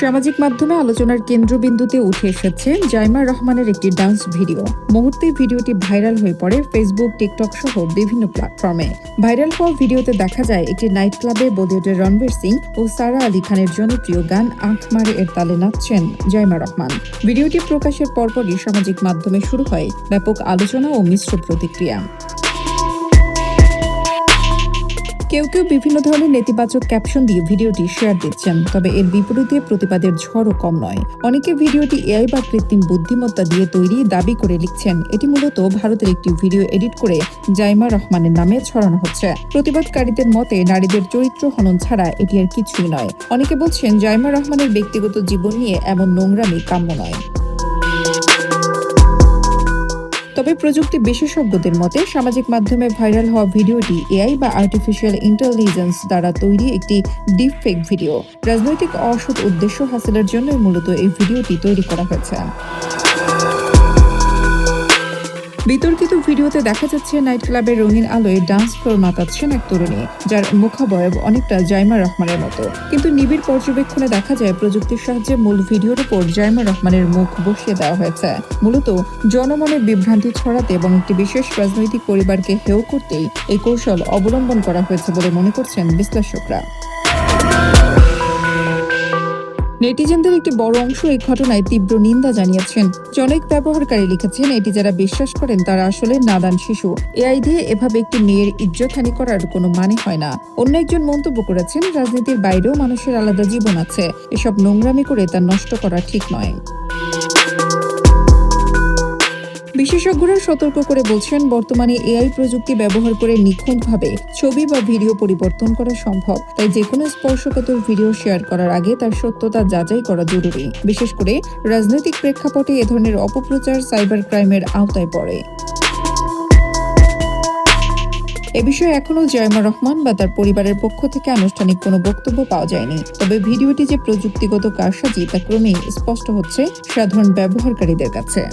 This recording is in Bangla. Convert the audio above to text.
সামাজিক মাধ্যমে আলোচনার কেন্দ্রবিন্দুতে উঠে এসেছে জাইমা রহমানের একটি ডান্স ভিডিও। মুহূর্তেই ভিডিওটি ভাইরাল হয়ে পড়ে ফেসবুক, টিকটক সহ বিভিন্ন প্ল্যাটফর্মে। ভাইরাল হওয়া ভিডিওতে দেখা যায় একটি নাইট ক্লাবে বলিউডের রণবীর সিং ও সারা আলী খানের জনপ্রিয় গান আঁখ মারে এর তালে নাচছেন জাইমা রহমান। ভিডিওটি প্রকাশের পরপরই সামাজিক মাধ্যমে শুরু হয় ব্যাপক আলোচনা ও মিশ্র প্রতিক্রিয়া। কেউ কেউ বিভিন্ন ধরনের নেতিবাচক ক্যাপশন দিয়ে ভিডিওটি শেয়ার দিচ্ছেন, তবে এর বিপরীতে প্রতিবাদের ঝড়ও কম নয়। অনেকে ভিডিওটি এআই বা কৃত্রিম বুদ্ধিমত্তা দিয়ে তৈরি দাবি করে লিখছেন এটি মূলত ভারতের একটি ভিডিও এডিট করে জাইমা রহমানের নামে ছড়ানো হচ্ছে। প্রতিবাদকারীদের মতে নারীদের চরিত্র হনন ছাড়া এটি আর কিছুই নয়। অনেকে বলছেন জাইমা রহমানের ব্যক্তিগত জীবন নিয়ে এমন নোংরামি কাম্য নয়। তবে প্রযুক্তি বিশেষজ্ঞদের মতে সামাজিক মাধ্যমে ভাইরাল হওয়া ভিডিওটি এআই বা আর্টিফিশিয়াল ইন্টেলিজেন্স দ্বারা তৈরি একটি ডিপফেক ভিডিও। রাজনৈতিক অসৎ উদ্দেশ্য হাসিলের জন্যই মূলত এই ভিডিওটি তৈরি করা হয়েছে। বিতর্কিত ভিডিওতে দেখা যাচ্ছে নাইট ক্লাবের রঙিন আলোয় ডান্স ফ্লোর মাতাচ্ছেন এক তরুণী, যার মুখাবয়ব অনেকটা জাইমা রহমানের মতো। কিন্তু নিবিড় পর্যবেক্ষণে দেখা যায় প্রযুক্তির সাহায্যে মূল ভিডিওর উপর জাইমা রহমানের মুখ বসিয়ে দেওয়া হয়েছে, মূলত জনমনে বিভ্রান্তি ছড়াতে এবং একটি বিশেষ রাজনৈতিক পরিবারকে হেয় করতেই এই কৌশল অবলম্বন করা হয়েছে বলে মনে করছেন বিশ্লেষকরা। নেটিজেনদের একটি বড় অংশ এই ঘটনায় তীব্র নিন্দা জানিয়েছেন। অনেক ব্যবহারকারী লিখেছেন এটি যারা বিশ্বাস করেন তারা আসলে নাদান শিশু। এআই দিয়ে এভাবে একটি মেয়ের ইজ্জতহানি করার কোনো মানে হয় না। অন্য একজন মন্তব্য করেছেন রাজনীতির বাইরেও মানুষের আলাদা জীবন আছে, এসব নোংরামি করে তা নষ্ট করা ঠিক নয়। বিশেষজ্ঞরা সতর্ক করে বলছেন বর্তমানে এআই প্রযুক্তি ব্যবহার করে নিখুঁতভাবে ছবি বা ভিডিও পরিবর্তন করা সম্ভব। তাই যেকোনো স্পর্শকাতর ভিডিও শেয়ার করার আগে তার সত্যতা যাচাই করা জরুরি। বিশেষ করে রাজনৈতিক প্রেক্ষাপটে এ ধরনের অপপ্রচার সাইবার ক্রাইমের আওতায় পড়ে। এ বিষয়ে এখনও জাইমা রহমান বা তার পরিবারের পক্ষ থেকে আনুষ্ঠানিক কোনো বক্তব্য পাওয়া যায়নি। তবে ভিডিওটি যে প্রযুক্তিগত কারসাজি তা ক্রমেই স্পষ্ট হচ্ছে সাধারণ ব্যবহারকারীদের কাছে।